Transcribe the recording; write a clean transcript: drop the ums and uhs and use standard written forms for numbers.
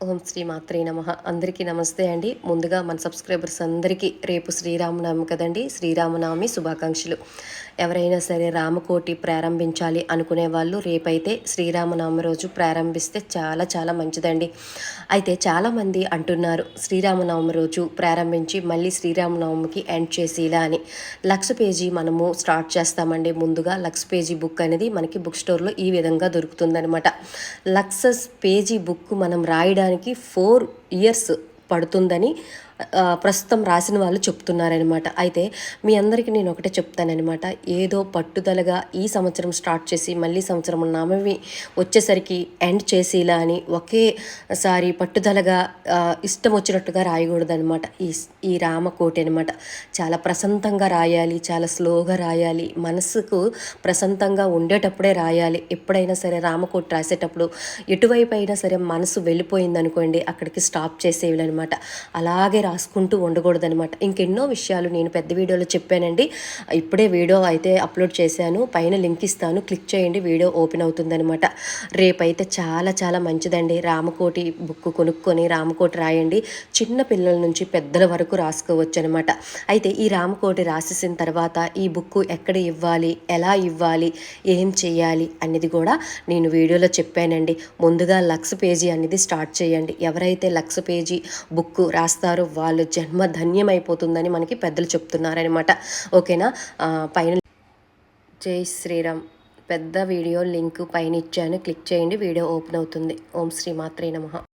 ఓం శ్రీ మాత్రే నమః. అందరికీ నమస్తే అండి. ముందుగా మన సబ్స్క్రైబర్స్ అందరికీ రేపు శ్రీరామనవమి కదండి, శ్రీరామనవమి శుభాకాంక్షలు. ఎవరైనా సరే రామకోటి ప్రారంభించాలి అనుకునే వాళ్ళు రేపైతే శ్రీరామనవమి రోజు ప్రారంభిస్తే చాలా చాలా మంచిదండి. అయితే చాలామంది అంటున్నారు శ్రీరామనవమి రోజు ప్రారంభించి మళ్ళీ శ్రీరామనవమికి ఎండ్ చేసి ఇలా అని. 1,00,000 పేజీ మనము స్టార్ట్ చేస్తామండి. ముందుగా 1,00,000 పేజీ బుక్ అనేది మనకి బుక్ స్టోర్లో ఈ విధంగా దొరుకుతుందనమాట. 1,00,000 పేజీ బుక్ మనం రాయడానికి 4 ఇయర్స్ పడుతుందని ప్రస్తుతం రాసిన వాళ్ళు చెప్తున్నారనమాట. అయితే మీ అందరికీ నేను ఒకటే చెప్తానమాట, ఏదో పట్టుదలగా ఈ సంవత్సరం స్టార్ట్ చేసి మళ్ళీ సంవత్సరం నవమి వచ్చేసరికి ఎండ్ చేసి ఇలా అని ఒకేసారి పట్టుదలగా ఇష్టం వచ్చినట్టుగా రాయకూడదనమాట. ఈ రామకోటి అనమాట చాలా ప్రశాంతంగా రాయాలి, చాలా స్లోగా రాయాలి, మనసుకు ప్రశాంతంగా ఉండేటప్పుడే రాయాలి. ఎప్పుడైనా సరే రామకోటి రాసేటప్పుడు ఎటువైపు అయినా సరే మనసు వెళ్ళిపోయిందనుకోండి, అక్కడికి స్టాప్ చేసేయాలన్నమాట. అలాగే రాసుకుంటూ ఉండకూడదనమాట. ఇంకెన్నో విషయాలు నేను పెద్ద వీడియోలో చెప్పానండి. ఇప్పుడే వీడియో అయితే అప్లోడ్ చేశాను, పైన లింక్ ఇస్తాను, క్లిక్ చేయండి, వీడియో ఓపెన్ అవుతుందనమాట. రేపైతే చాలా చాలా మంచిదండి. రామకోటి బుక్ కొనుక్కొని రామకోటి రాయండి. చిన్న పిల్లల నుంచి పెద్దల వరకు రాసుకోవచ్చు అనమాట. అయితే ఈ రామకోటి రాసేసిన తర్వాత ఈ బుక్ ఎక్కడ ఇవ్వాలి, ఎలా ఇవ్వాలి, ఏం చేయాలి అనేది కూడా నేను వీడియోలో చెప్పానండి. ముందుగా 1,00,000 పేజీ అనేది స్టార్ట్ చేయండి. ఎవరైతే 1,00,000 పేజీ బుక్ రాస్తారో వాళ్ళు జన్మ ధన్యమైపోతుందని మనకి పెద్దలు చెప్తున్నారనమాట. ఓకేనా? పైన జై శ్రీరామ్ పెద్ద వీడియో లింక్ పైన ఇచ్చాను, క్లిక్ చేయండి, వీడియో ఓపెన్ అవుతుంది. ఓం శ్రీ మాత్రే నమః.